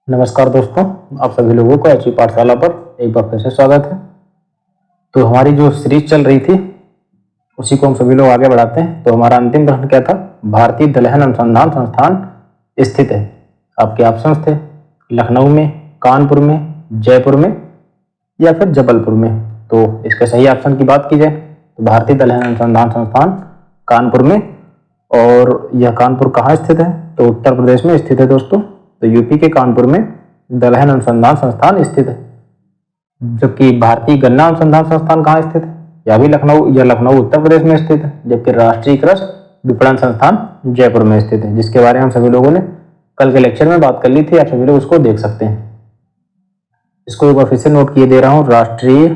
नमस्कार दोस्तों, आप सभी लोगों को एचपी पाठशाला पर एक बार फिर से स्वागत है। तो हमारी जो सीरीज चल रही थी उसी को हम सभी लोग आगे बढ़ाते हैं। तो हमारा अंतिम प्रश्न क्या था? भारतीय दलहन अनुसंधान संस्थान स्थित है, आपके ऑप्शंस थे लखनऊ में, कानपुर में, जयपुर में या फिर जबलपुर में। तो इसके सही ऑप्शन की बात की जाए तो भारतीय दलहन अनुसंधान संस्थान कानपुर में। और यह कानपुर कहाँ स्थित है? तो उत्तर प्रदेश में स्थित है दोस्तों। तो यूपी के कानपुर में दलहन अनुसंधान संस्थान स्थित है। जबकि भारतीय गन्ना अनुसंधान संस्थान कहाँ स्थित है? यह लखनऊ उत्तर प्रदेश में स्थित है। जबकि राष्ट्रीय कृषि विपणन संस्थान जयपुर में स्थित है, जिसके बारे में हम सभी लोगों ने कल के लेक्चर में बात कर ली थी। आप सभी लोग उसको देख सकते हैं। इसको एक बार फिर से नोट किए दे रहा हूँ। राष्ट्रीय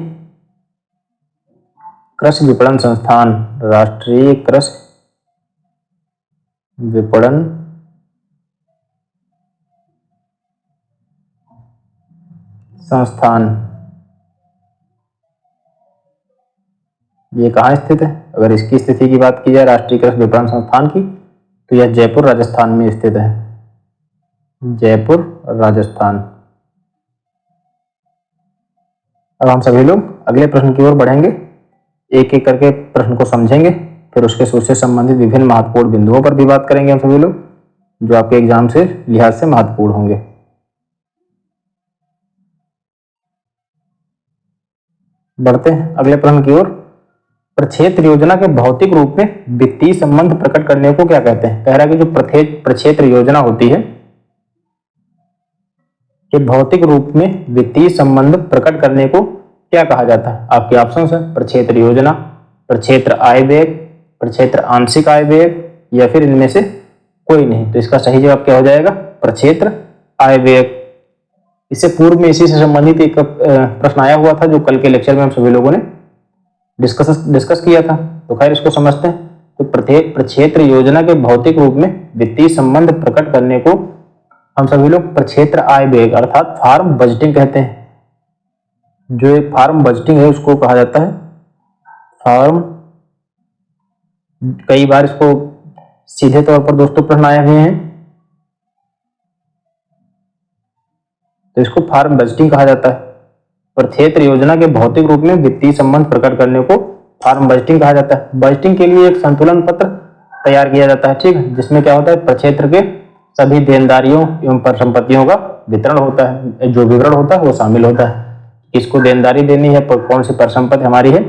कृषि विपणन संस्थान, राष्ट्रीय कृषि विपणन संस्थान, ये कहाँ स्थित है? अगर इसकी स्थिति की बात की जाए राष्ट्रीय कृषि विपणन संस्थान की, तो यह जयपुर राजस्थान में स्थित है। जयपुर राजस्थान। अब हम सभी लोग अगले प्रश्न की ओर बढ़ेंगे, एक एक करके प्रश्न को समझेंगे, फिर उससे संबंधित विभिन्न महत्वपूर्ण बिंदुओं पर भी बात करेंगे हम सभी लोग, जो आपके एग्जाम से लिहाज से महत्वपूर्ण होंगे। बढ़ते हैं अगले प्रश्न की ओर। प्रक्षेत्र योजना के भौतिक रूप में वित्तीय संबंध प्रकट करने को क्या कहते हैं? कह रहा है कि जो प्रक्षेत्र योजना होती है कि भौतिक रूप में वित्तीय संबंध प्रकट करने को क्या कहा जाता है? आपके ऑप्शन है प्रक्षेत्र योजना, प्रक्षेत्र आय व्यय, प्रक्षेत्र आंशिक आय व्यय या फिर इनमें से कोई नहीं। तो इसका सही जवाब क्या हो जाएगा? प्रक्षेत्र आय व्यय। इससे पूर्व में इसी से संबंधित एक प्रश्न आया हुआ था जो कल के लेक्चर में हम सभी लोगों ने डिस्कस किया था। तो खैर इसको समझते हैं। तो प्रत्येक प्रक्षेत्र योजना के भौतिक रूप में वित्तीय संबंध प्रकट करने को हम सभी लोग प्रक्षेत्र आय व्यय अर्थात फार्म बजटिंग कहते हैं। जो एक फार्म बजटिंग है उसको कहा जाता है फार्म। कई बार इसको सीधे तौर पर दोस्तों प्रश्न आए हुए हैं, तो इसको फार्म बजटिंग कहा जाता है। प्रक्षेत्र योजना के भौतिक रूप में वित्तीय संबंध प्रकट करने को फार्म बजटिंग कहा जाता है। बजटिंग के लिए एक संतुलन पत्र तैयार किया जाता है, ठीक है, जिसमें क्या होता है? प्रक्षेत्र के सभी देनदारियों एवं परिसंपत्तियों का वितरण होता है, जो विवरण होता है वो शामिल होता है। किसको देनदारी देनी है, कौन सी परिसंपत्ति हमारी है,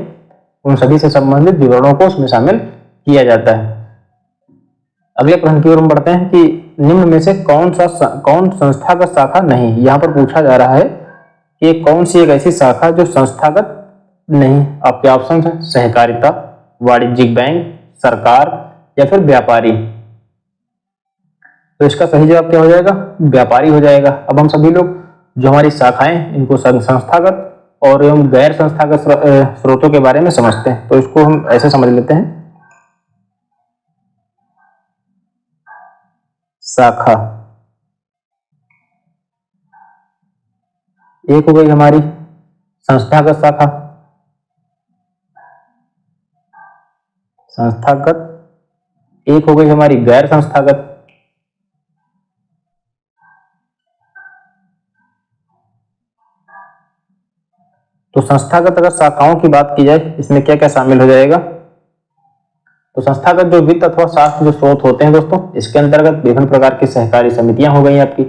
उन सभी से संबंधित विवरणों को उसमें शामिल किया जाता है। अगले प्रश्न की ओर हम बढ़ते हैं कि निम्न में से कौन संस्थागत शाखा नहीं? यहाँ पर पूछा जा रहा है कि कौन सी एक ऐसी शाखा जो संस्थागत नहीं। आपके ऑप्शन है सहकारिता, वाणिज्यिक बैंक, सरकार या फिर व्यापारी। तो इसका सही जवाब क्या हो जाएगा? व्यापारी हो जाएगा। अब हम सभी लोग जो हमारी शाखाएं इनको संस्थागत और एवं गैर संस्थागत स्रोतों के बारे में समझते हैं। तो इसको हम ऐसे समझ लेते हैं, शाखा एक हो गई हमारी संस्थागत शाखा, संस्थागत एक हो गई हमारी गैर संस्थागत। तो संस्थागत अगर शाखाओं की बात की जाए इसमें क्या क्या शामिल हो जाएगा? तो संस्थागत जो वित्त अथवा शास्त्र जो स्रोत होते हैं दोस्तों, इसके अंतर्गत विभिन्न प्रकार की सहकारी समितियां हो गई आपकी,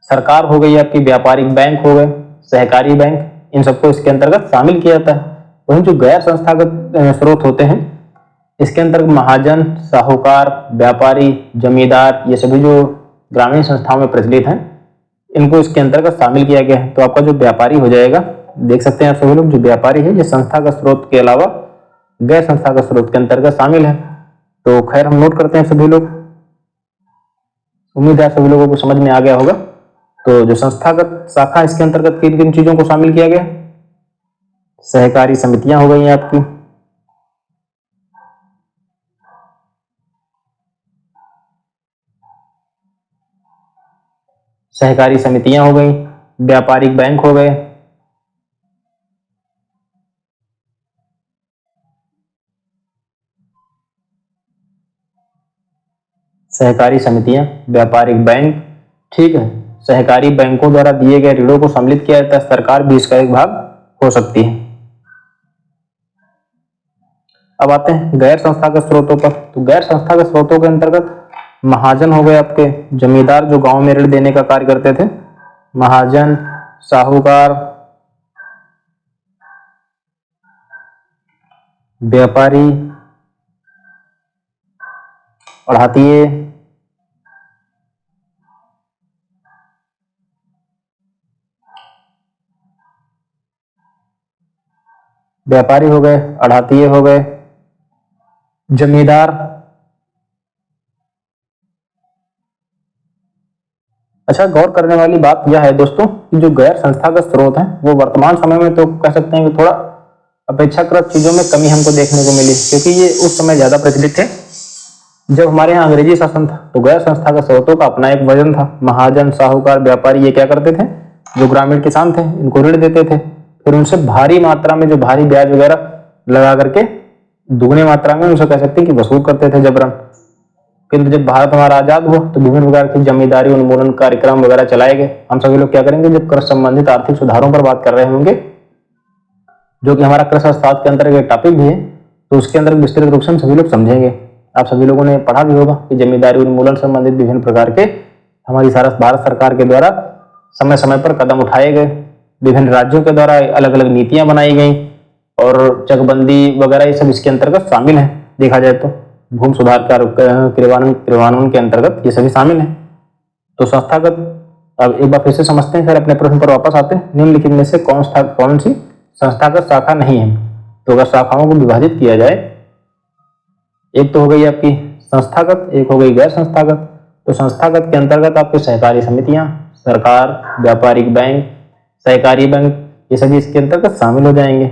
सरकार हो गई आपकी, व्यापारिक बैंक हो गए, सहकारी बैंक, इन सबको इसके अंतर्गत शामिल किया जाता है। वहीं जो गैर संस्थागत स्रोत होते हैं इसके अंतर्गत महाजन, साहूकार, व्यापारी, जमींदार, ये सभी जो ग्रामीण संस्थाओं में प्रचलित हैं इनको इसके अंतर्गत शामिल किया गया है। तो आपका जो व्यापारी हो जाएगा, देख सकते हैं आप सभी लोग, जो व्यापारी है ये संस्थागत स्रोत के अलावा गैर संस्थागत स्रोत के अंतर्गत शामिल है। तो खैर हम नोट करते हैं सभी लोग। उम्मीद है सभी लोगों को समझ में आ गया होगा। तो जो संस्थागत शाखा इसके अंतर्गत किन किन चीजों को शामिल किया गया? सहकारी समितियां हो गई आपकी, सहकारी समितियां हो गई, व्यापारिक बैंक हो गए, सहकारी समितियां, व्यापारिक बैंक, ठीक है, सहकारी बैंकों द्वारा दिए गए ऋणों को सम्मिलित किया जाता है, सरकार भी इसका एक भाग हो सकती है। अब आते हैं गैर संस्थागत स्रोतों पर। तो गैर संस्थागत स्रोतों के अंतर्गत महाजन हो गए आपके, जमींदार जो गांव में ऋण देने का कार्य करते थे, महाजन, साहूकार, व्यापारी, पढ़ातिए, व्यापारी हो गए, अढ़ातिए हो गए, जमींदार। अच्छा, गौर करने वाली बात यह है दोस्तों कि जो गैर संस्थागत स्रोत हैं वो वर्तमान समय में तो कह सकते हैं कि थोड़ा अपेक्षाकृत चीजों में कमी हमको देखने को मिली, क्योंकि ये उस समय ज्यादा प्रचलित थे जब हमारे यहाँ अंग्रेजी शासन था। तो गैर संस्थागत स्रोतों का अपना एक वजन था। महाजन, साहूकार, व्यापारी ये क्या करते थे, जो ग्रामीण किसान थे इनको ऋण देते थे, फिर उनसे भारी मात्रा में जो भारी ब्याज वगैरह लगा करके दुगनी मात्रा में उनसे कह सकते हैं कि वसूल करते थे जबरन। किंतु जब भारत हमारा आजाद हुआ तो विभिन्न प्रकार की जमींदारी उन्मूलन कार्यक्रम वगैरह चलाए गए। हम सभी लोग क्या करेंगे, जब कृषि संबंधित आर्थिक सुधारों पर बात कर रहे होंगे, जो कि हमारा कृषि अर्थशास्त्र के अंतर्गत टॉपिक भी है, तो उसके अंदर विस्तृत रूप से हम सभी लोग समझेंगे। आप सभी लोगों ने पढ़ा भी होगा कि जमींदारी उन्मूलन संबंधित विभिन्न प्रकार के हमारी भारत सरकार के द्वारा समय समय पर कदम उठाए गए, विभिन्न राज्यों के द्वारा अलग अलग नीतियां बनाई गई और चकबंदी वगैरह ये सब इसके अंतर्गत शामिल है। देखा जाए तो भूमि सुधार क्रियान्वयन के अंतर्गत ये सभी शामिल है। तो संस्थागत, अब एक बार फिर से समझते हैं, फिर अपने प्रश्न पर वापस आते हैं। निम्नलिखित में से कौन सी संस्थागत शाखा नहीं है? तो अगर शाखाओं को विभाजित किया जाए, एक तो हो गई आपकी संस्थागत, एक हो गई गैर संस्थागत। तो संस्थागत के अंतर्गत आपके सहकारी समितियां, सरकार, व्यापारिक बैंक, सहकारी बैंक, ये सभी इसके अंतर्गत शामिल हो जाएंगे।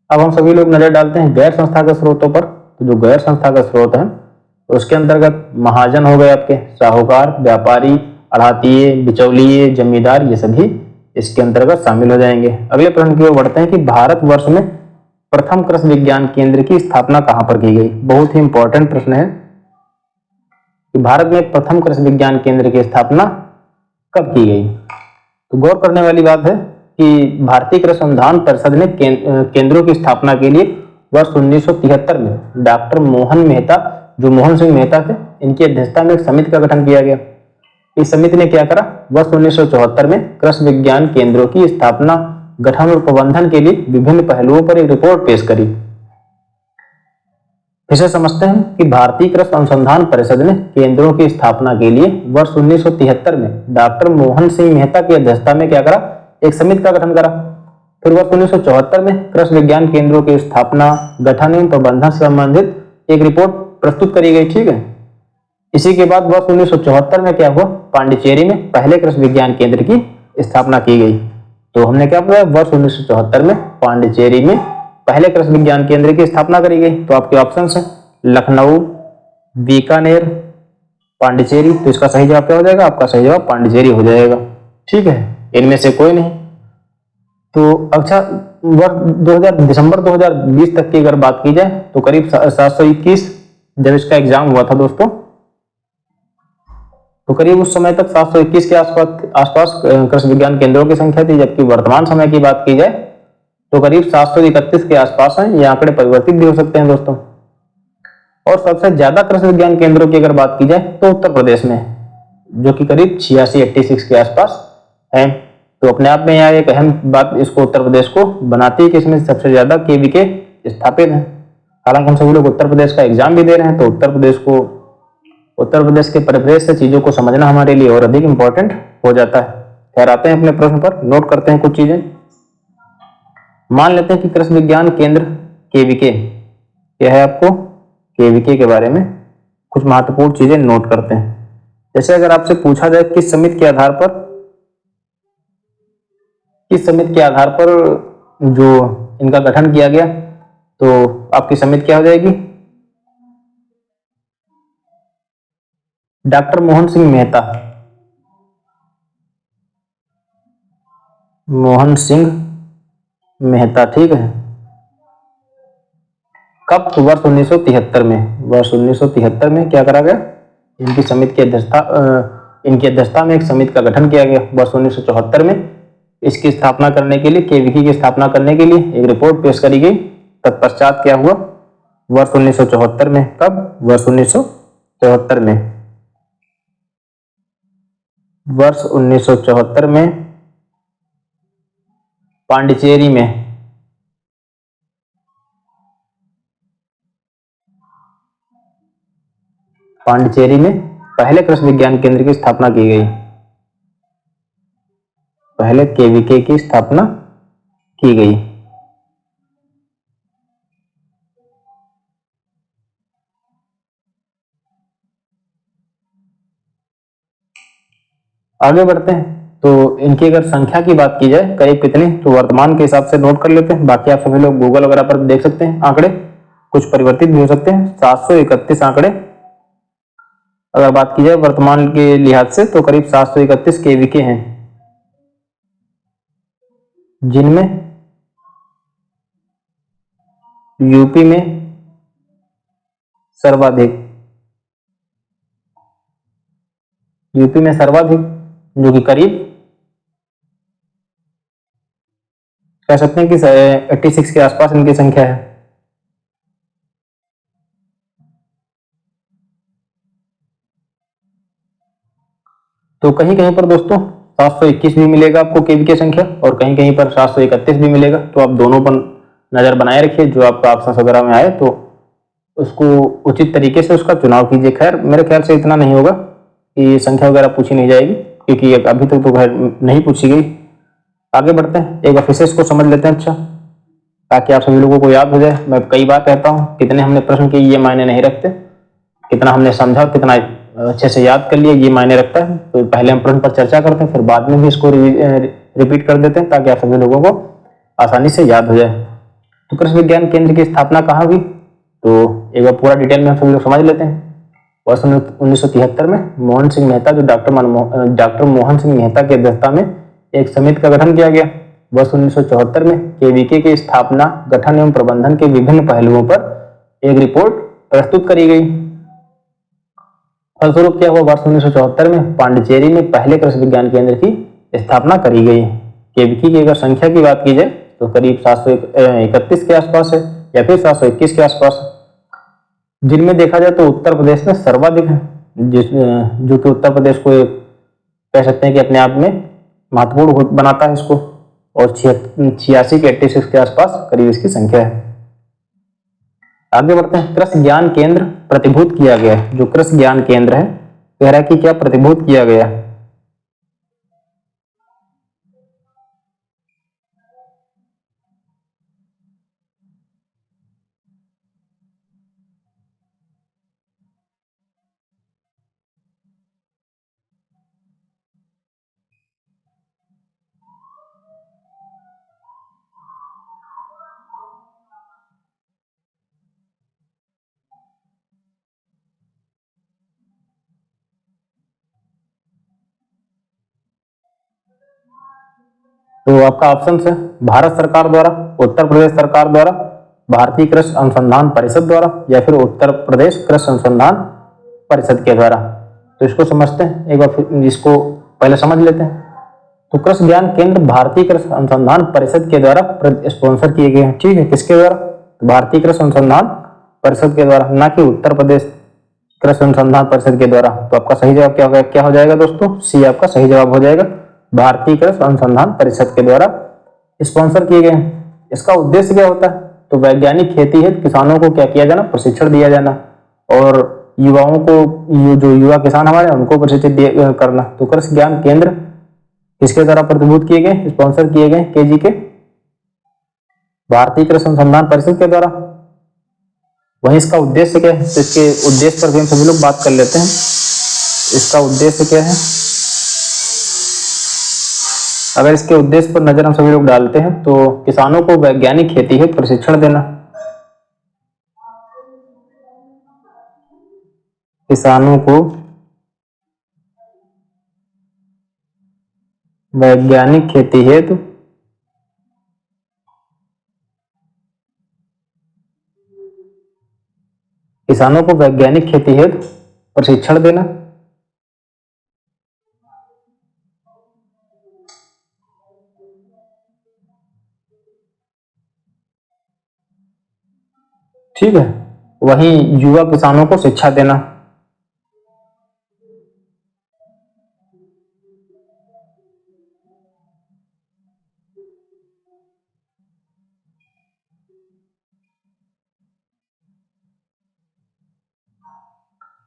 अब हम सभी लोग नजर डालते हैं गैर संस्थागत स्रोतों पर। तो जो गैर संस्थागत स्रोत हैं तो उसके अंतर्गत महाजन हो गए आपके, साहूकार, व्यापारी, अढ़ातिए, बिचौलिए, जमींदार, ये सभी इसके अंतर्गत शामिल हो जाएंगे। अगले प्रश्न की ओर बढ़ते हैं कि भारतवर्ष में प्रथम कृषि विज्ञान केंद्र की स्थापना कहां पर की गई? बहुत ही इंपॉर्टेंट प्रश्न है कि भारत में प्रथम कृषि विज्ञान केंद्र की स्थापना कब की गई? तो गौर करने वाली बात है कि भारतीय कृषि अनुसंधान परिषद ने केंद्रों की स्थापना के लिए वर्ष 1973 में डॉक्टर मोहन मेहता, जो मोहन सिंह मेहता थे, इनकी अध्यक्षता में एक समिति का गठन किया गया। इस समिति ने क्या करा, वर्ष 1974 में कृषि विज्ञान केंद्रों की स्थापना, गठन और प्रबंधन के लिए विभिन्न पहलुओं पर एक रिपोर्ट पेश करी। इसे समझते हैं कि भारतीय कृषि अनुसंधान परिषद ने केंद्रों की स्थापना के लिए वर्ष 1973 में डॉक्टर मोहन सिंह मेहता की अध्यक्षता में क्या करा, एक समिति का गठन करा। फिर वर्ष 1974 में कृषि विज्ञान केंद्रों की स्थापना, गठन एवं प्रबंधन से संबंधित एक रिपोर्ट प्रस्तुत करी गई। ठीक है, इसी के बाद वर्ष 1974 में क्या हुआ, पांडिचेरी में पहले कृषि विज्ञान केंद्र की स्थापना की गई। तो हमने क्या पढ़ा, वर्ष 1974 में पांडिचेरी में पहले कृषि विज्ञान केंद्र की स्थापना करी गई। तो आपके ऑप्शन है लखनऊ, बीकानेर, पांडिचेरी। तो इसका सही जवाब क्या हो जाएगा, आपका सही जवाब पांडिचेरी हो जाएगा। ठीक है, इनमें से कोई नहीं। तो अच्छा, वर्ष दिसंबर 2020 तक की अगर बात की जाए तो करीब 721 जब इसका एग्जाम हुआ था दोस्तों, तो करीब उस समय तक 721 के आसपास कृषि विज्ञान केंद्रों की संख्या थी। जबकि वर्तमान समय की बात की जाए तो करीब 731 के आसपास है। ये आंकड़े परिवर्तित भी हो सकते हैं दोस्तों। और सबसे ज्यादा कृषि विज्ञान केंद्रों की अगर बात की जाए तो उत्तर प्रदेश में, जो कि करीब 86 के आसपास है। तो अपने आप में यहाँ एक अहम बात इसको उत्तर प्रदेश को बनाती है कि इसमें सबसे ज्यादा केवीके स्थापित है। हालांकि हम सभी लोग उत्तर प्रदेश का एग्जाम भी दे रहे हैं, तो उत्तर प्रदेश के परिप्रेक्ष्य से चीजों को समझना हमारे लिए और अधिक इंपॉर्टेंट हो जाता है। खैर, आते हैं अपने प्रश्न पर, नोट करते हैं कुछ चीजें। मान लेते हैं कि कृषि विज्ञान केंद्र केवीके, यह है आपको केवीके के बारे में कुछ महत्वपूर्ण चीजें नोट करते हैं। जैसे अगर आपसे पूछा जाए किस समिति के आधार पर जो इनका गठन किया गया, तो आपकी समिति क्या हो जाएगी, डॉक्टर मोहन सिंह मेहता। मोहन सिंह मेहता, ठीक है। कब, तो वर्ष 1973 में। वर्ष 1973 में क्या करा गया, इनकी समिति की अध्यक्षता इनकी अध्यक्षता में एक समिति का गठन किया गया वर्ष 1974 में। इसकी स्थापना करने के लिए, केवीके की स्थापना करने के लिए एक रिपोर्ट पेश करी गई। तत्पश्चात क्या हुआ, वर्ष 1974 में, कब, वर्ष 1974 में, वर्ष 1974 में पांडिचेरी में पहले कृषि विज्ञान केंद्र की स्थापना की गई। पहले केवीके की स्थापना की गई। आगे बढ़ते हैं। तो इनकी अगर संख्या की बात की जाए करीब कितनी, तो वर्तमान के हिसाब से नोट कर लेते हैं। बाकी आप सभी लोग गूगल वगैरह पर देख सकते हैं, आंकड़े कुछ परिवर्तित भी हो सकते हैं। 731 आंकड़े अगर बात की जाए वर्तमान के लिहाज से तो करीब 731 केवीके हैं, जिनमें यूपी में सर्वाधिक, जो कि करीब कह सकते हैं कि 86 के आसपास इनकी संख्या है। तो कहीं कहीं पर दोस्तों 721 भी मिलेगा आपको केवीके संख्या, और कहीं कहीं पर 731 भी मिलेगा। तो आप दोनों पर नजर बनाए रखिए, जो आपका ऑप्शन वगैरह में आए तो उसको उचित तरीके से उसका चुनाव कीजिए। खैर मेरे ख्याल से इतना नहीं होगा कि संख्या वगैरह पूछी नहीं जाएगी, क्योंकि अभी तक तो खैर नहीं पूछी गई। आगे बढ़ते हैं, एक बार फिर से इसको समझ लेते हैं अच्छा, ताकि आप सभी लोगों को याद हो जाए। मैं कई बार कहता हूँ कितने हमने प्रश्न किए ये मायने नहीं रखते, कितना हमने समझा और कितना अच्छे से याद कर लिया ये मायने रखता है। तो पहले हम प्रश्न पर चर्चा करते हैं, फिर बाद में भी इसको रिपीट कर देते हैं, ताकि आप सभी लोगों को आसानी से याद हो जाए। तो कृषि विज्ञान केंद्र की स्थापना कहाँ हुई, तो एक बार पूरा डिटेल में हम सभी लोग समझ लेते हैं। वर्ष 1973 में मोहन सिंह मेहता, जो डॉक्टर मोहन सिंह मेहता की अध्यक्षता में एक समिति का गठन किया गया। वर्ष 1974 में केवीके की स्थापना, गठन एवं प्रबंधन के विभिन्न पहलुओं पर एक रिपोर्ट प्रस्तुत करी गई। फलस्वरूप क्या हुआ, वर्ष 1974 में पांडिचेरी में पहले कृषि विज्ञान केंद्र की स्थापना करी गई। केवीके की अगर संख्या की बात की जाए तो करीब 731 के आसपास है, या फिर 721 के आसपास, जिनमें देखा जाए तो उत्तर प्रदेश में सर्वाधिक है, जो कि उत्तर प्रदेश को कह सकते हैं कि अपने आप में महत्वपूर्ण बनाता है इसको। और 86 के 86 के आसपास करीब इसकी संख्या है। आगे बढ़ते हैं, कृषि ज्ञान केंद्र प्रतिभूत किया गया है। जो कृषि ज्ञान केंद्र है कह रहा है कि क्या प्रतिभूत किया गया है। तो आपका ऑप्शन है भारत सरकार द्वारा, उत्तर प्रदेश सरकार द्वारा, भारतीय कृषि अनुसंधान परिषद द्वारा, या फिर उत्तर प्रदेश कृषि अनुसंधान परिषद के द्वारा। तो इसको समझते हैं एक बार, इसको पहले समझ लेते हैं। तो कृषि ज्ञान केंद्र भारतीय कृषि अनुसंधान परिषद के द्वारा स्पॉन्सर किए गए हैं। ठीक है, किसके द्वारा, भारतीय कृषि अनुसंधान परिषद के द्वारा, ना कि उत्तर प्रदेश कृषि अनुसंधान परिषद के द्वारा। तो आपका सही जवाब क्या हो जाएगा दोस्तों, सी आपका सही जवाब हो जाएगा, भारतीय कृषि अनुसंधान परिषद के द्वारा स्पॉन्सर किए गए हैं। इसका उद्देश्य क्या होता है, तो वैज्ञानिक खेती हेतु किसानों को क्या किया जाना, प्रशिक्षण दिया जाना, और युवाओं को, जो युवा किसान हमारे उनको प्रशिक्षित करना। तो कृषि ज्ञान केंद्र किसके द्वारा प्रतिभूत किए गए, स्पॉन्सर किए गए, केजी के, भारतीय कृषि अनुसंधान परिषद के द्वारा। वहीं इसका उद्देश्य क्या है, तो इसके उद्देश्य पर भी हम सभी लोग बात कर लेते हैं। इसका उद्देश्य क्या है, अगर इसके उद्देश्य पर नजर हम सभी लोग डालते हैं तो किसानों को वैज्ञानिक खेती हेतु प्रशिक्षण देना, किसानों को वैज्ञानिक खेती हेतु प्रशिक्षण देना, ठीक है। वहीं युवा किसानों को शिक्षा देना।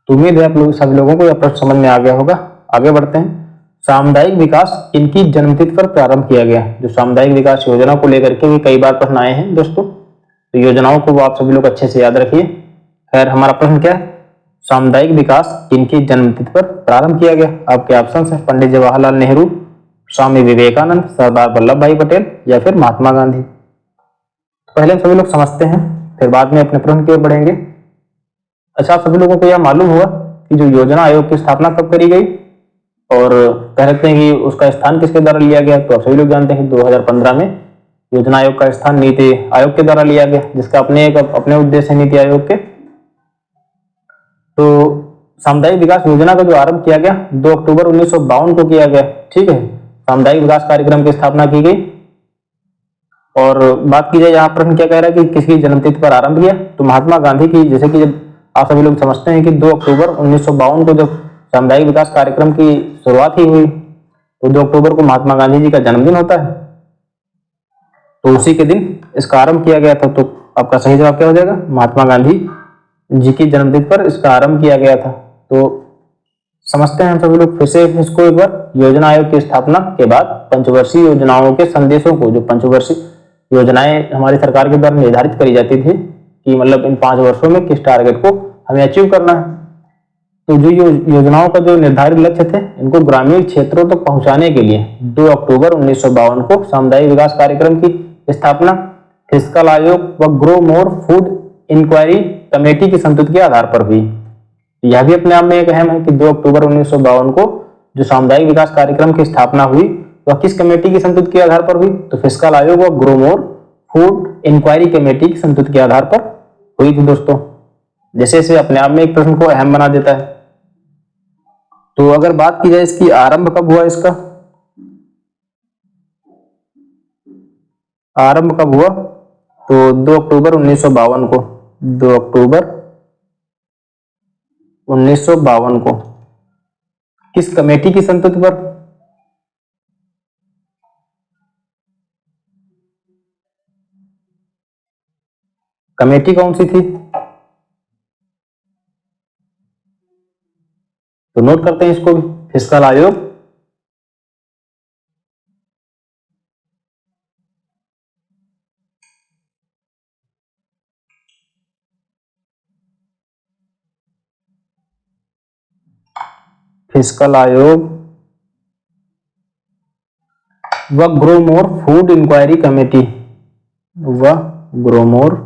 तो उम्मीद है आप लोग सभी लोगों को यह प्रश्न समझ में आ गया होगा। आगे बढ़ते हैं। सामुदायिक विकास किनकी जन्मतिथि पर प्रारंभ किया गया? जो सामुदायिक विकास योजना को लेकर के भी कई बार प्रश्न आए हैं दोस्तों, तो योजनाओं को आप सभी लोग अच्छे से याद रखिए। खैर, हमारा प्रश्न क्या है? सामुदायिक विकास किनकी जन्मतिथि पर प्रारंभ किया गया? आपके ऑप्शन है पंडित जवाहरलाल नेहरू, स्वामी विवेकानंद, सरदार वल्लभ भाई पटेल या फिर महात्मा गांधी। तो पहले हम सभी लोग समझते हैं, फिर बाद में अपने प्रश्न की ओर बढ़ेंगे। अच्छा, आप सभी लोगों को यह मालूम हुआ कि जो योजना आयोग की स्थापना कब करी गई और कह सकते हैं कि उसका स्थान किसके द्वारा लिया गया? तो आप सभी लोग जानते हैं कि 2015 में योजना आयोग का स्थान नीति आयोग के द्वारा लिया गया, जिसका अपने उद्देश्य है नीति आयोग के। तो सामुदायिक विकास योजना का जो आरंभ किया गया 2 अक्टूबर 1952 को किया गया। ठीक है, सामुदायिक विकास कार्यक्रम की स्थापना की गई। और बात की जाए यहाँ प्रश्न क्या कह रहा है कि किसकी जन्मतिथि पर आरंभ किया, तो महात्मा गांधी की। जैसे कि जब आप सभी लोग समझते हैं कि 2 अक्टूबर 1952 को जब सामुदायिक विकास कार्यक्रम की शुरुआत ही हुई, तो 2 अक्टूबर को महात्मा गांधी जी का जन्मदिन होता है, तो उसी के दिन इसका आरंभ किया गया था। तो आपका सही जवाब क्या हो जाएगा? महात्मा गांधी जी की जन्मतिथि पर इसका आरंभ किया गया था। तो समझते हैं हम सभी लोग फिर से इसको एक बार। योजना आयोग की स्थापना के बाद पंचवर्षीय योजनाओं के संदेशों को, जो पंचवर्षीय योजनाएं हमारी सरकार के द्वारा निर्धारित करी जाती थी कि मतलब इन 5 वर्षों में किस टारगेट को हमें अचीव करना है, तो जो योजनाओं का जो निर्धारित लक्ष्य थे, इनको ग्रामीण क्षेत्रों तक पहुंचाने के लिए 2 अक्टूबर 1952 को सामुदायिक विकास कार्यक्रम की स्थापना फिस्कल आयोग व grow more food inquiry committee की संस्तुति के आधार पर हुई। यह भी अपने आप में एक अहम है कि 2 अक्टूबर 1952 को जो सामुदायिक विकास कार्यक्रम की स्थापना हुई वह किस कमेटी की संस्तुति के आधार पर हुई? तो फिस्कल आयोग व grow more food inquiry committee की संस्तुति के आधार पर हुई थी दोस्तों। जैसे इसे अपने आप में एक प्रश्न को अहम बना देता है। तो अगर बात की जाए इसकी आरंभ कब हुआ, इसका आरंभ कब हुआ, तो 2 अक्टूबर 1952 को, 2 अक्टूबर 1952 को किस कमेटी की संस्तुति पर? कमेटी कौन सी थी? तो नोट करते हैं इसको भी, फिस्कल आयोग फिस्कल आयोग व grow more food inquiry committee, व grow more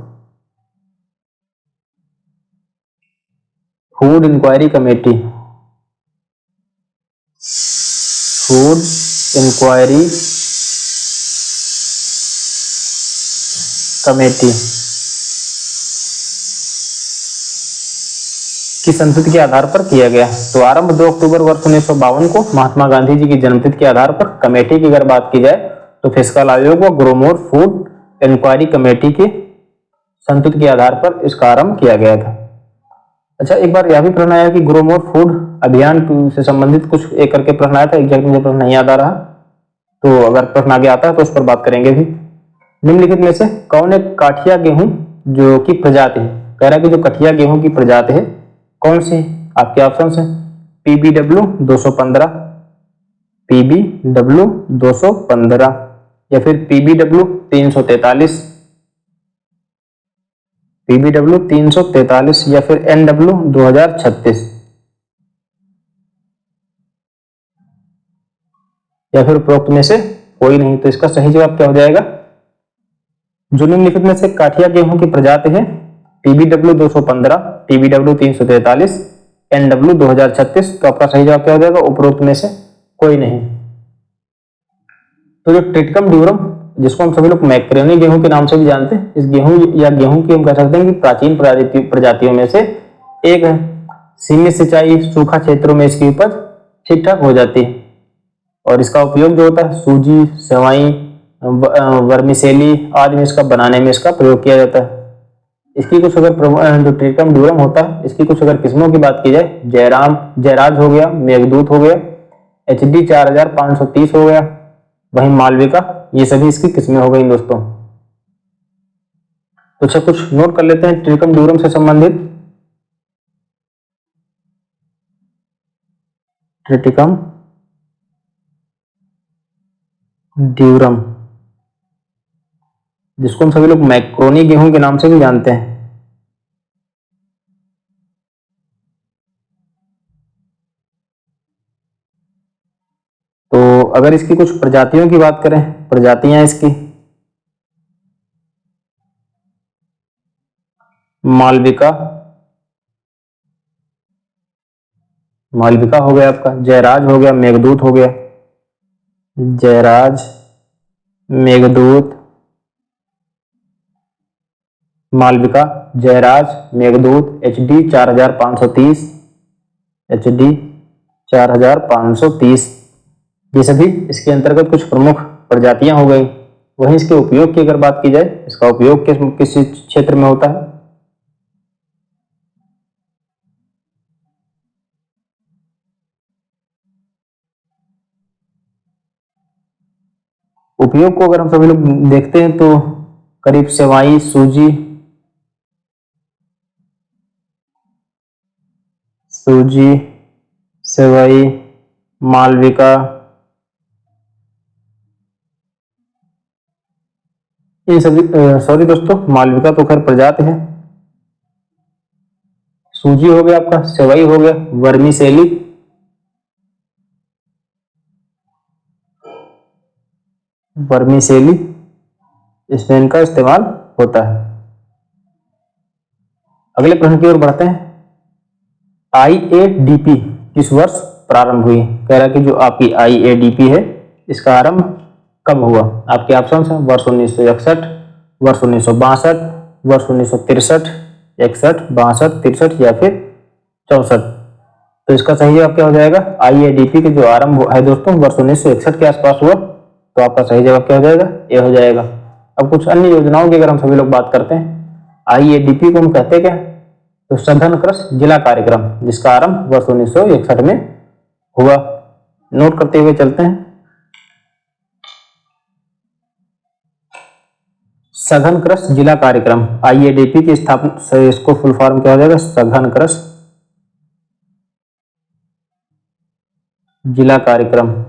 food inquiry committee, food inquiry committee की संस्तुति के आधार पर किया गया। तो आरंभ 2 अक्टूबर वर्ष 1952 को महात्मा गांधी जी की जन्मतिथि के आधार पर। कमेटी की अगर बात की जाए तो फिस्कल आयोग व grow more food inquiry committee की संस्तुति के आधार पर इसका आरंभ किया गया था। अच्छा, एक बार यह भी प्रश्न आया कि ग्रो मोर फूड अभियान से संबंधित कुछ एक करके प्रश्न आया था, एग्जैक्ट मुझे प्रश्न नहीं याद आ रहा, तो अगर प्रश्न आगे आता है तो उस पर बात करेंगे भी। निम्नलिखित में से कौन एक काठिया गेहूं जो की प्रजाति है? कह रहा है कि जो कठिया गेहूं की प्रजाति है कौन सी? आपके ऑप्शन है PBW 215, PBW 215 या फिर PBW 343, PBW 343 या फिर NW 2036 या फिर उपरोक्त में से कोई नहीं। तो इसका सही जवाब क्या हो जाएगा? जो निम्नलिखित में से काठिया गेहूं की प्रजाति है PBW 215, PBW 343, NW 2036, तो आपका सही जवाब क्या हो जाएगा? उपरोक्त में से कोई नहीं। तो जो ट्रिटिकम ड्यूरम, जिसको हम सभी लोग मैक्रोनी गेहूं के नाम से भी जानते हैं, इस गेहूं या गेहूं की हम कह सकते हैं कि प्राचीन प्रजातियों में से एक है। सीमित सिंचाई सूखा क्षेत्रों में इसकी उपज ठीक ठाक हो जाती है और इसका उपयोग जो होता है सूजी, सेवई, वर्मिसेली आदि में इसका बनाने में इसका प्रयोग किया जाता है। इसकी कुछ अगर जो ट्रिकम ड्यूरम होता है, इसकी कुछ अगर किस्मों की बात की जाए, जयराज हो गया, मेघदूत हो गया, HD 4530 हो गया, वहीं मालविका, ये सभी इसकी किस्में हो गई दोस्तों। तो अच्छा कुछ नोट कर लेते हैं ट्रिकम ड्यूरम से संबंधित। ट्रिटिकम ड्यूरम, जिसको हम सभी लोग मैक्रोनी गेहूं के नाम से भी जानते हैं। तो अगर इसकी कुछ प्रजातियों की बात करें, प्रजातियां इसकी, मालविका, मालविका हो गया आपका, जयराज हो गया, मेघदूत हो गया, जयराज, मेघदूत, मालविका, जयराज, मेघदूत, HD 4530, HD 4530, ये सभी इसके अंतर्गत कुछ प्रमुख प्रजातियां हो गई। वहीं इसके उपयोग की अगर बात की जाए, इसका उपयोग किस किस क्षेत्र में होता है? उपयोग को अगर हम सभी लोग देखते हैं तो करीब सेवाई, सूजी, सूजी, सेवई, मालविका, इन सभी, सॉरी दोस्तों, मालविका तो खैर प्रजाति है, सूजी हो गया आपका, सेवई हो गया, वर्मीसेली, वर्मीसेली, इसमें इनका इस्तेमाल होता है। अगले प्रश्न की ओर बढ़ते हैं। IADP किस वर्ष प्रारंभ हुई? कह रहा है कि जो आपकी IADP है, इसका आरंभ कब हुआ? आपके ऑप्शन है वर्ष 1961, वर्ष 1962, वर्ष 1963, 61, 62, 63 या फिर 64। तो इसका सही जवाब क्या हो जाएगा? IADP के जो आरंभ है दोस्तों, वर्ष 1961 के आसपास हुआ। तो आपका सही जवाब क्या हो जाएगा? ये हो जाएगा। अब कुछ अन्य योजनाओं की अगर हम सभी लोग बात करते हैं, IADP को हम कहते क्या? तो सघन कृषि जिला कार्यक्रम, जिसका आरंभ वर्ष 1961 में हुआ। नोट करते हुए चलते हैं। सघन कृषि जिला कार्यक्रम, IADP की स्थापना से, इसको फुल फॉर्म क्या हो जाएगा? सघन कृषि जिला कार्यक्रम।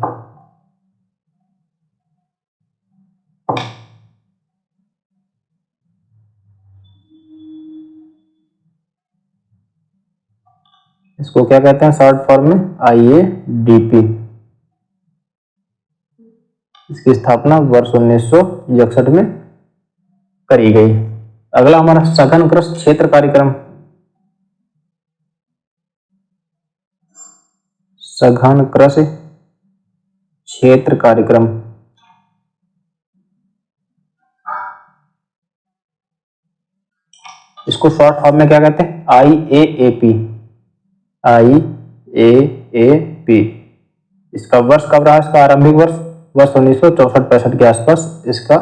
इसको क्या कहते हैं शॉर्ट फॉर्म में? IADP। इसकी स्थापना वर्ष 1961 में करी गई। अगला हमारा सघन कृषि क्षेत्र कार्यक्रम, सघन कृषि क्षेत्र कार्यक्रम, इसको शॉर्ट फॉर्म में क्या कहते हैं? IAAP। IAAP। इसका वर्ष कब रहा? इसका आरंभिक वर्ष वर्ष 1964-65 के आसपास इसका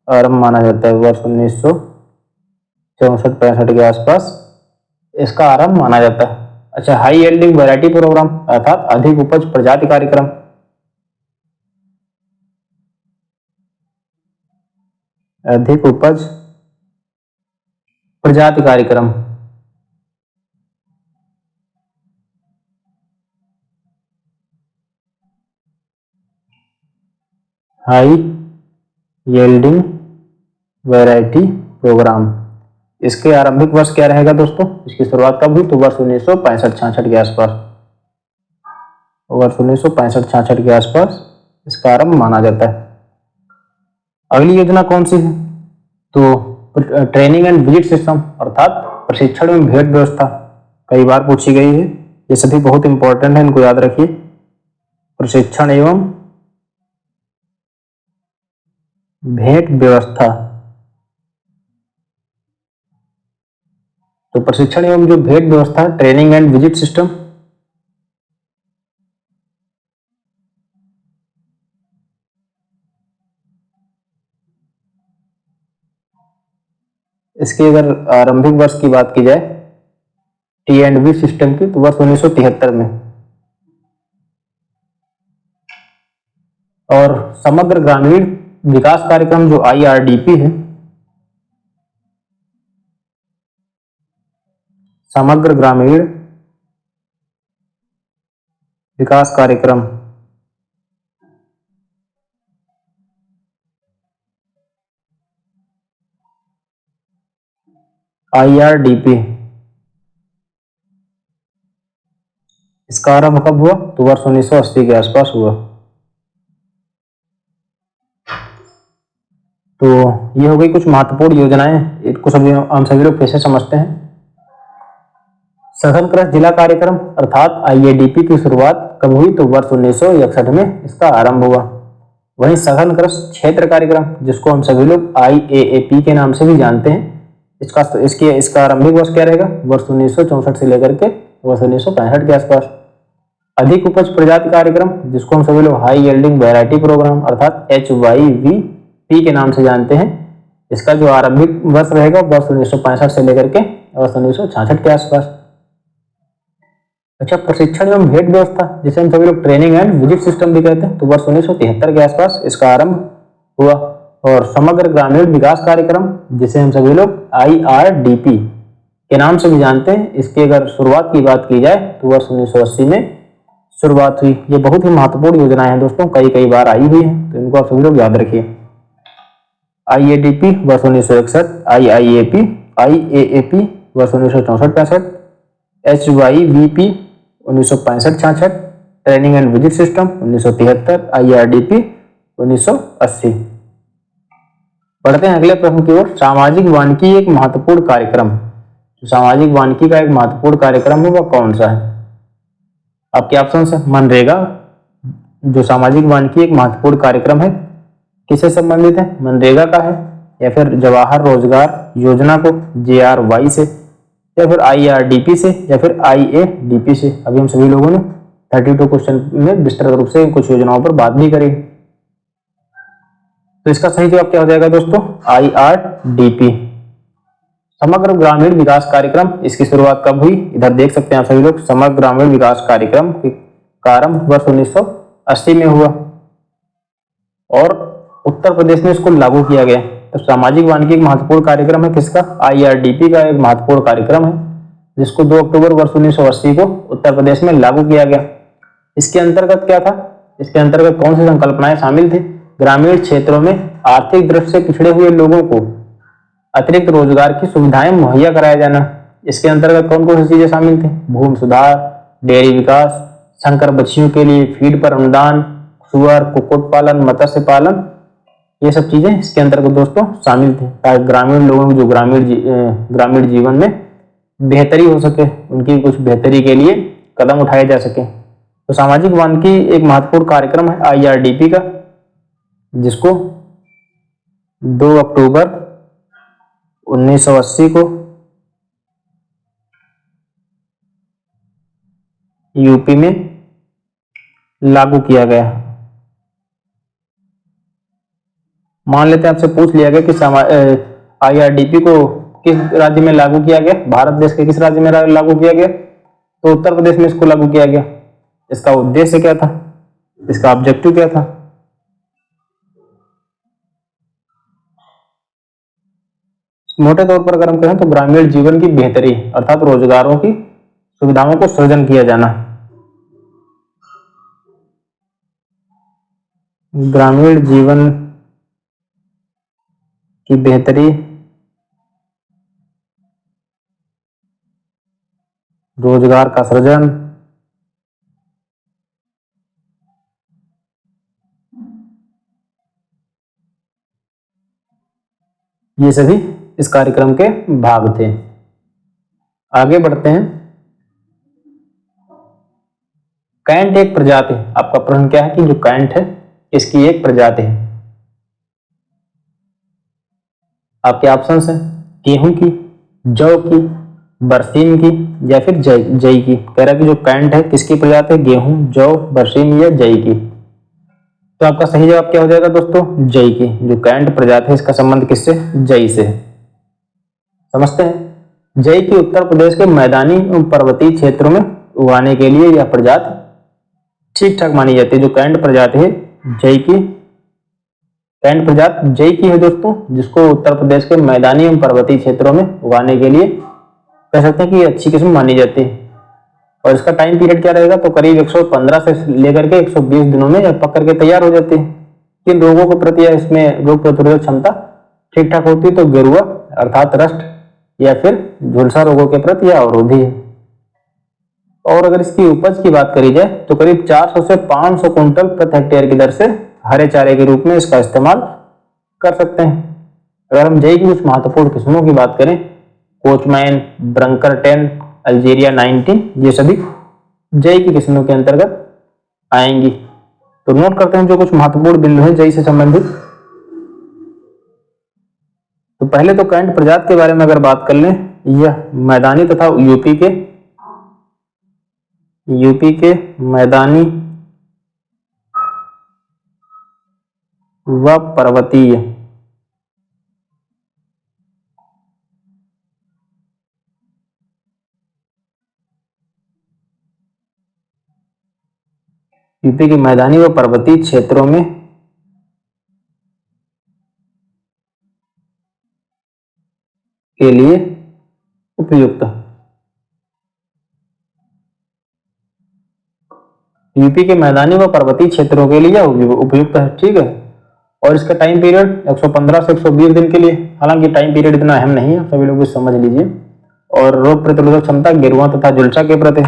आरंभ माना जाता है। वर्ष 1964-65 के आसपास इसका आरंभ माना जाता है। अच्छा, हाई यील्डिंग वैरायटी प्रोग्राम अर्थात अधिक उपज प्रजाति कार्यक्रम, अधिक उपज प्रजाति कार्यक्रम, हाई यील्डिंग वैरायटी प्रोग्राम। इसके आरंभिक वर्ष क्या रहेगा दोस्तों? इसकी शुरुआत कब हुई? तो वर्ष 1965-66 के आसपास, वर्ष 1965-66 के आसपास इसका आरंभ माना जाता है। अगली योजना कौन सी है? तो ट्रेनिंग एंड विजिट सिस्टम अर्थात प्रशिक्षण एवं भेंट व्यवस्था, कई बार पूछी गई है। ये सभी बहुत इंपॉर्टेंट है, इनको याद रखिए। प्रशिक्षण एवं भेंट व्यवस्था। तो प्रशिक्षण एवं जो भेंट व्यवस्था, ट्रेनिंग एंड विजिट सिस्टम, इसकी अगर आरंभिक वर्ष की बात की जाए T&V सिस्टम की, तो वर्ष 1973 में। और समग्र ग्रामीण विकास कार्यक्रम जो IRDP है, समग्र ग्रामीण विकास कार्यक्रम, IRDP, इसका आरंभ कब हुआ? तो वर्ष 1980 के आसपास हुआ। तो ये हो गई कुछ महत्वपूर्ण योजनाएं, इनको सभी हम सभी लोग कैसे समझते हैं। सघन कृषि जिला कार्यक्रम अर्थात IADP की शुरुआत कब हुई? तो वर्ष 1961 में इसका आरंभ हुआ। वहीं सघन कृषि क्षेत्र कार्यक्रम, जिसको हम सभी लोग IAAP के नाम से भी जानते हैं, इसका आरंभिक वर्ष क्या रहेगा? वर्ष 1964 से लेकर के वर्ष 1965 के आसपास। अधिक उपज प्रजाति कार्यक्रम, जिसको हम सभी लोग हाई यील्डिंग वैरायटी प्रोग्राम अर्थात HYVP के नाम से जानते हैं, इसका जो आरंभिक वर्ष रहेगा वर्ष 1965 से लेकर के वर्ष 1966 के आसपास। अच्छा, प्रशिक्षण एवं भेंट व्यवस्था, जिसे हम सभी लोग ट्रेनिंग एंड विजिट सिस्टम भी कहते हैं, तो वर्ष 1973 के आसपास इसका आरंभ हुआ। और समग्र ग्रामीण विकास कार्यक्रम, जिसे हम सभी लोग IRDP के नाम से भी जानते हैं, इसकी अगर शुरुआत की बात की जाए तो वर्ष 1980 में शुरुआत हुई। ये बहुत ही महत्वपूर्ण योजनाएं हैं दोस्तों, कई बार आई हुई है, तो इनको आप सभी लोग याद रखिए। IADP वर्ष 1961, IAAP वर्ष 1964-65, HYVP 1965-66, training and visit system 1973, IRDP 1980। बढ़ते हैं अगले प्रश्न की ओर। सामाजिक वानिकी एक महत्वपूर्ण कार्यक्रम, सामाजिक वानिकी का एक महत्वपूर्ण कार्यक्रम है, वह कौन सा है? आपके ऑप्शन है मनरेगा, जो सामाजिक वानिकी एक महत्वपूर्ण कार्यक्रम है, किससे संबंधित है? मनरेगा का है, या फिर जवाहर रोजगार योजना को JRY से, या फिर IRDP से, या फिर IADP से। अभी हम सभी लोगों ने 32 क्वेश्चन में विस्तृत रूप से कुछ योजनाओं पर बात भी करी। तो इसका सही जवाब क्या हो जाएगा दोस्तों? IRDP, समग्र ग्रामीण विकास कार्यक्रम। इसकी शुरुआत कब हुई? इधर देख सकते हैं आप सभी लोग, समग्र ग्रामीण विकास कार्यक्रम का आरंभ वर्ष 1980 में हुआ और उत्तर प्रदेश में इसको लागू किया गया। तो सामाजिक वानिकी एक महत्वपूर्ण कार्यक्रम है, किसका? IRDP का एक महत्वपूर्ण कार्यक्रम है, जिसको 2 अक्टूबर वर्ष 1980 को उत्तर प्रदेश में लागू किया गया। इसके अंतर्गत क्या था? इसके अंतर्गत कौन सी संकल्पनाएं शामिल थी? ग्रामीण क्षेत्रों में आर्थिक दृष्टि से पिछड़े हुए लोगों को अतिरिक्त रोजगार की सुविधाएं मुहैया कराया जाना। इसके अंतर्गत कौन कौन सी चीजें शामिल थी? भूमि सुधार, डेयरी विकास, संकर बच्चियों के लिए फीड पर अनुदान, सुअर, कुक्कुट पालन, मत्स्य पालन, ये सब चीजें इसके अंतर्गत दोस्तों शामिल थी, ताकि ग्रामीण लोगों की जो ग्रामीण जीवन में बेहतरी हो सके, उनकी कुछ बेहतरी के लिए कदम उठाए जा सके। तो सामाजिक वानिकी एक महत्वपूर्ण कार्यक्रम है IRDP का, जिसको 2 अक्टूबर 1980 को यूपी में लागू किया गया। मान लेते हैं आपसे पूछ लिया गया कि IRDP को किस राज्य में लागू किया गया, भारत देश के किस राज्य में लागू किया गया? तो उत्तर प्रदेश में इसको लागू किया गया। इसका उद्देश्य क्या था? इसका ऑब्जेक्टिव क्या था? मोटे तौर पर अगर हम कहें तो ग्रामीण जीवन की बेहतरी अर्थात रोजगारों की सुविधाओं को सृजन किया जाना। ग्रामीण जीवन की बेहतरी, रोजगार का सृजन, ये सभी इस कार्यक्रम के भाग थे। आगे बढ़ते हैं। कैंट एक प्रजाति, आपका प्रश्न क्या है कि जो कैंट है इसकी एक प्रजाति है। आपके ऑप्शंस हैं गेहूं की, जौ की, बरसीम की, या फिर जई की। कह रहा है कि जो कैंट है किसकी प्रजाति है? गेहूं, जौ, बरसीम या जई की। तो आपका सही जवाब क्या हो जाएगा दोस्तों? जई की। जो कैंट प्रजाति है इसका संबंध किससे? जई से। समझते हैं। जई की उत्तर प्रदेश के मैदानी एवं पर्वतीय क्षेत्रों में उगाने के लिए यह प्रजाति ठीक ठाक मानी जाती है। जो कैंट प्रजाति है जई की, कैंट प्रजाति जई की है दोस्तों, जिसको उत्तर प्रदेश के मैदानी एवं पर्वतीय क्षेत्रों में उगाने के लिए कह सकते हैं कि अच्छी किस्म मानी जाती है। और इसका टाइम पीरियड क्या रहेगा, तो करीब 115 से लेकर के 120 दिनों में यह पक करके तैयार हो जाती है। किन रोगों के प्रति इसमें रोग प्रतिरोधक क्षमता ठीक ठाक होती है, तो गेरुआ अर्थात रस्ट या फिर झुलसा रोगों के प्रति यह अवरोधी है। और अगर इसकी उपज की बात करी जाए तो करीब 400 से 500 कुंटल प्रति हेक्टेयर की दर से हरे चारे के रूप में इसका इस्तेमाल कर सकते हैं। अगर हम जई की कुछ महत्वपूर्ण किस्मों की बात करें, कोचमैन, ब्रंकर 10, अल्जीरिया 19, ये सभी जई की किस्मों के अंतर्गत आएंगी। तो नोट करते हैं जो कुछ महत्वपूर्ण बिंदु हैं जई से संबंधित। तो पहले तो कैंट प्रजाति के बारे में अगर बात कर लें, यह मैदानी तथा यूपी के मैदानी व पर्वतीय यूपी के मैदानी व पर्वतीय क्षेत्रों में के लिए उपयुक्त। यूपी के मैदानी व पर्वतीय क्षेत्रों के लिए उपयुक्त है, ठीक है। और इसका टाइम पीरियड 115 से 120 दिन के लिए, हालांकि टाइम पीरियड इतना अहम नहीं है, सभी लोग समझ लीजिए। और रोग प्रतिरोधक क्षमता गेरुआ तथा झुलसा के प्रति,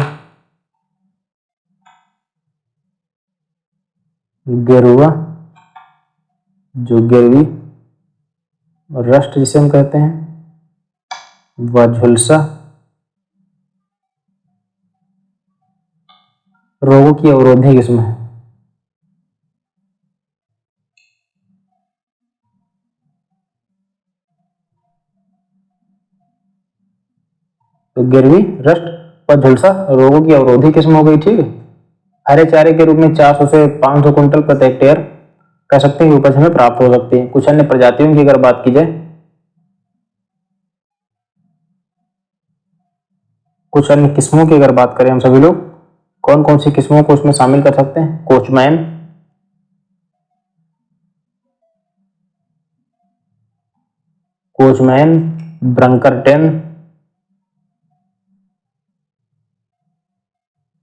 गेरुआ जो गेरवी रस्ट जिसे हम कहते हैं, व झुलसा रोगों की अवरोधी किस्म है। तो गिरवी, रस्ट और झुलसा रोगों की अवरोधी किस्म हो गई, ठीक है। हरे चारे के रूप में 400 से 500 कुंटल प्रति हेक्टेयर कह सकते हैं उपज हमें प्राप्त हो सकती है। कुछ अन्य प्रजातियों की अगर बात की जाए, कुछ अन्य किस्मों की अगर बात करें हम सभी लोग, कौन कौन सी किस्मों को उसमें शामिल कर सकते हैं, कोचमैन, ब्रंकर 10,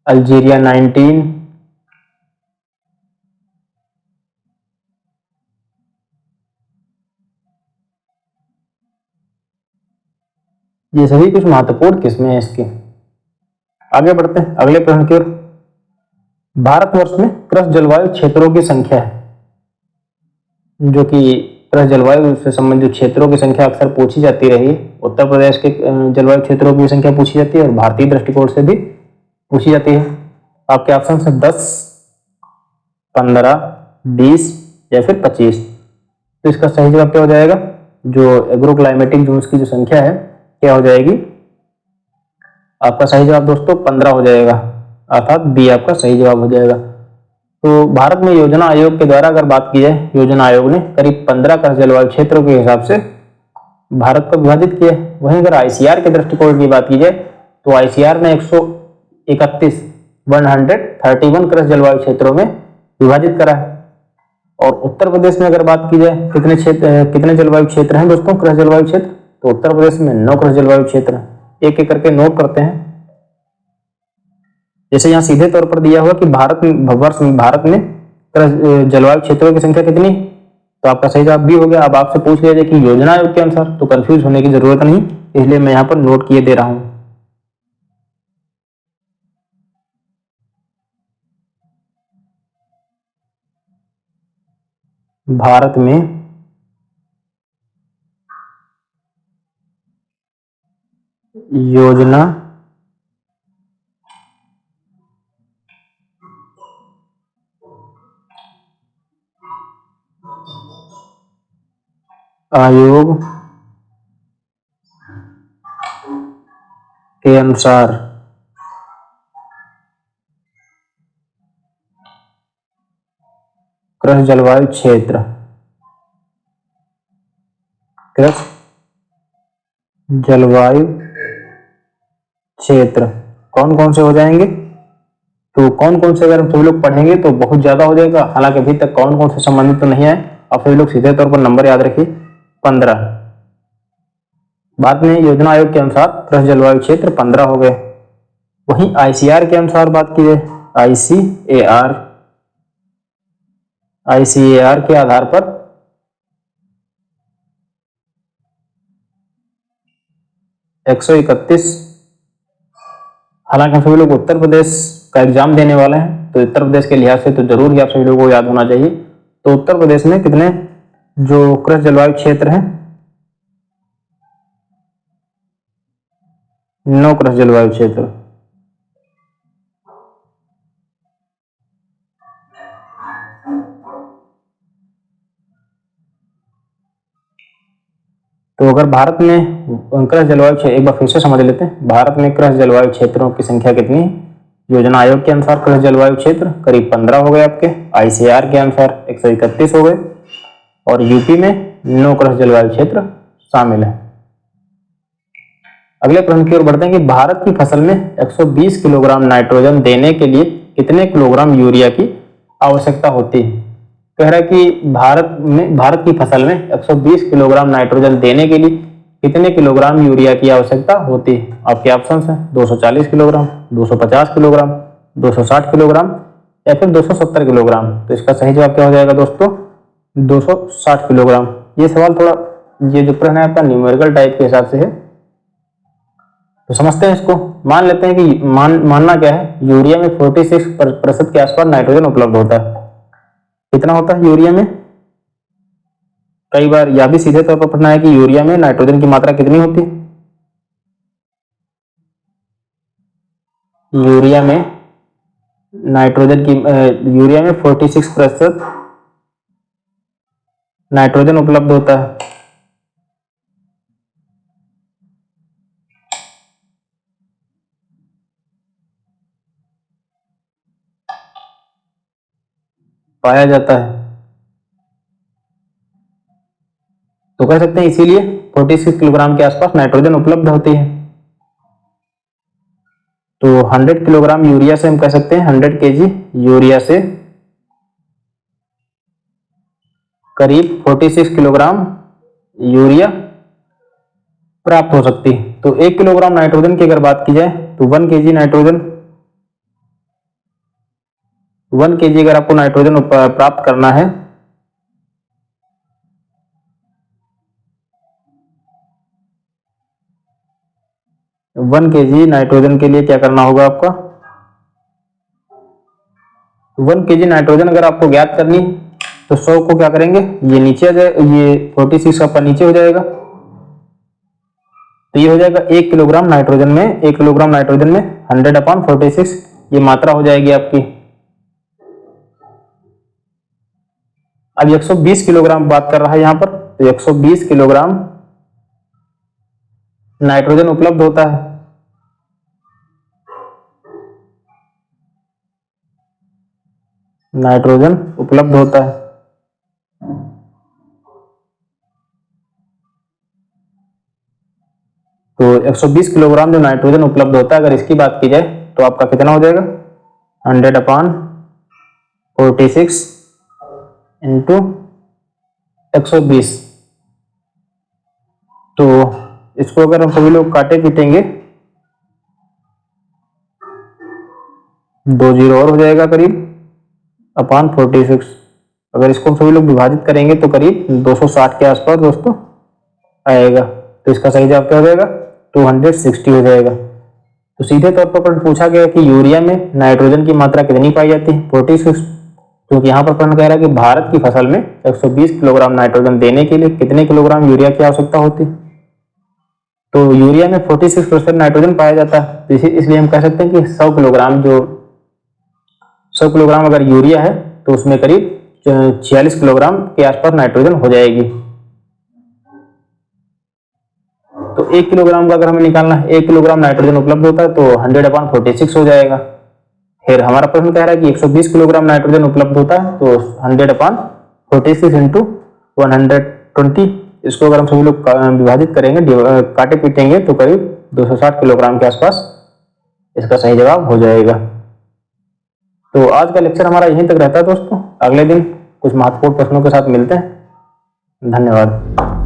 अल्जीरिया 19, ये सभी कुछ महत्वपूर्ण किस्में हैं इसकी। आगे बढ़ते हैं अगले प्रश्न की ओर। भारतवर्ष में कृषि जलवायु क्षेत्रों की संख्या है, जो कि कृषि जलवायु से संबंधित क्षेत्रों की संख्या अक्सर पूछी जाती रही है। उत्तर प्रदेश के जलवायु क्षेत्रों की संख्या पूछी जाती है और भारतीय दृष्टिकोण से भी पूछी जाती है। आपके ऑप्शन है 10, 15, 20 या फिर 25। तो इसका सही जवाब क्या हो जाएगा, जो एग्रो क्लाइमेटिक जोन्स की जो संख्या है क्या हो जाएगी, आपका सही जवाब दोस्तों 15 हो जाएगा, अर्थात बी आपका सही जवाब हो जाएगा। तो भारत में योजना आयोग के द्वारा अगर बात की जाए, योजना आयोग ने करीब 15 कृषि जलवायु क्षेत्रों के हिसाब से भारत को विभाजित किया। वहीं अगर आईसीआर के दृष्टिकोण की बात की जाए तो आईसीआर ने 131 कृषि जलवायु क्षेत्रों में विभाजित करा है। और उत्तर प्रदेश में अगर बात की जाए कितने जलवायु क्षेत्र हैं दोस्तों, कृषि जलवायु क्षेत्र, तो उत्तर प्रदेश में 9 कृषि जलवायु क्षेत्र हैं। एक एक करके नोट करते हैं। जैसे यहाँ सीधे तौर पर दिया हुआ कि भारत में जलवायु क्षेत्रों की संख्या कितनी, तो आपका सही जवाब बी हो गया। अब आपसे पूछ लिया जाए कि योजना आयोग के अनुसार, तो कंफ्यूज होने की जरूरत नहीं, इसलिए मैं यहाँ पर नोट किए दे रहा हूं। भारत में योजना आयोग के अनुसार कृषि जलवायु क्षेत्र, कृषि जलवायु क्षेत्र कौन कौन से हो जाएंगे? तो कौन कौन से अगर हम सभी लोग पढ़ेंगे तो बहुत ज्यादा हो जाएगा, हालांकि अभी तक कौन कौन से संबंधित तो नहीं आए। आप सभी लोग सीधे तौर पर नंबर याद रखिए 15। बाद में योजना आयोग के अनुसार कृषि जलवायु क्षेत्र 15 हो गए। वहीं आईसीआर के अनुसार बात की जाए, आईसीएआर के आधार पर 131। हालांकि हम सभी लोग उत्तर प्रदेश का एग्जाम देने वाले हैं, तो उत्तर प्रदेश के लिहाज से तो जरूर ही आप सभी लोगों को याद होना चाहिए। तो उत्तर प्रदेश में कितने जो कृषि जलवायु क्षेत्र हैं? 9 कृषि जलवायु क्षेत्र। तो अगर भारत में कृषि जलवायु क्षेत्र, एक बार फिर से समझ लेते हैं, भारत में कृषि जलवायु क्षेत्रों की संख्या कितनी है? योजना आयोग के अनुसार कृषि जलवायु क्षेत्र करीब 15 हो गए आपके, आईसीआर के अनुसार 131 हो गए, और यूपी में 9 कृषि जलवायु क्षेत्र शामिल है। अगले प्रश्न की ओर बढ़ते हैं कि भारत की फसल में 120 किलोग्राम नाइट्रोजन देने के लिए कितने किलोग्राम यूरिया की आवश्यकता होती है? कह रहा है कि भारत की फसल में 120 किलोग्राम नाइट्रोजन देने के लिए कितने किलोग्राम यूरिया की आवश्यकता होती है? आपके ऑप्शन हैं 240 किलोग्राम, 250 किलोग्राम, 260 किलोग्राम या फिर 270 किलोग्राम। तो इसका सही जवाब क्या हो जाएगा दोस्तों? 260 किलोग्राम। ये सवाल थोड़ा, ये जो प्रश्न है आपका न्यूमेरिकल टाइप के हिसाब से है, तो समझते हैं इसको। मान लेते हैं कि मानना क्या है, यूरिया में 46% के आसपास नाइट्रोजन उपलब्ध होता है। कितना होता है यूरिया में? कई बार यह भी सीधे तौर पर पढ़ना है कि यूरिया में नाइट्रोजन की मात्रा कितनी होती है। यूरिया में 46% नाइट्रोजन उपलब्ध होता है। पाया जाता है, तो कह सकते हैं इसीलिए 46 किलोग्राम के आसपास नाइट्रोजन उपलब्ध होती है। तो 100 किलोग्राम यूरिया से हम कह सकते हैं 100 केजी यूरिया से करीब 46 किलोग्राम यूरिया प्राप्त हो सकती है। तो 1 किलोग्राम नाइट्रोजन की अगर बात की जाए तो 1 केजी नाइट्रोजन, 1 केजी अगर आपको नाइट्रोजन प्राप्त करना है, वन केजी नाइट्रोजन के लिए क्या करना होगा आपका? 1 केजी नाइट्रोजन अगर आपको ज्ञात करनी तो 100 को क्या करेंगे, ये नीचे आ जाए, ये 46 आपका नीचे हो जाएगा, तो ये हो जाएगा 1 किलोग्राम नाइट्रोजन में 100/46 ये मात्रा हो जाएगी आपकी। अब 120 किलोग्राम बात कर रहा है यहां पर, तो 120 किलोग्राम नाइट्रोजन उपलब्ध होता है। नाइट्रोजन उपलब्ध होता है, तो 120 किलोग्राम जो नाइट्रोजन उपलब्ध होता है, अगर इसकी बात की जाए तो आपका कितना हो जाएगा? 100/46 इंटू 120। तो इसको अगर हम सभी लोग काटे पीटेंगे, 2 जीरो और हो जाएगा करीब अपान 46। अगर इसको हम सभी लोग विभाजित करेंगे तो करीब 260 के आसपास दोस्तों आएगा। तो इसका सही जवाब क्या हो जाएगा? 260 हो जाएगा। तो सीधे तौर पर पूछा गया कि यूरिया में नाइट्रोजन की मात्रा कितनी पाई जाती है? 46। क्योंकि यहाँ पर प्रश्न कह रहा है कि भारत की फसल में 120 किलोग्राम नाइट्रोजन देने के लिए कितने किलोग्राम यूरिया की आवश्यकता होती है? तो यूरिया में 46% नाइट्रोजन पाया जाता है, तो इसलिए हम कह सकते हैं कि 100 किलोग्राम अगर यूरिया है तो उसमें करीब 46 किलोग्राम के आसपास नाइट्रोजन हो जाएगी। तो 1 किलोग्राम का अगर हमें निकालना है, 1 किलोग्राम नाइट्रोजन उपलब्ध होता है, तो 100/46 हो जाएगा। फिर हमारा प्रश्न कह रहा है कि 120 किलोग्राम नाइट्रोजन उपलब्ध होता है, तो 100/46 इंटू 120, इसको अगर हम सभी लोग विभाजित करेंगे, काटे पीटेंगे, तो करीब 260 किलोग्राम के आसपास इसका सही जवाब हो जाएगा। तो आज का लेक्चर हमारा यहीं तक रहता है दोस्तों। अगले दिन कुछ महत्वपूर्ण प्रश्नों के साथ मिलते हैं। धन्यवाद।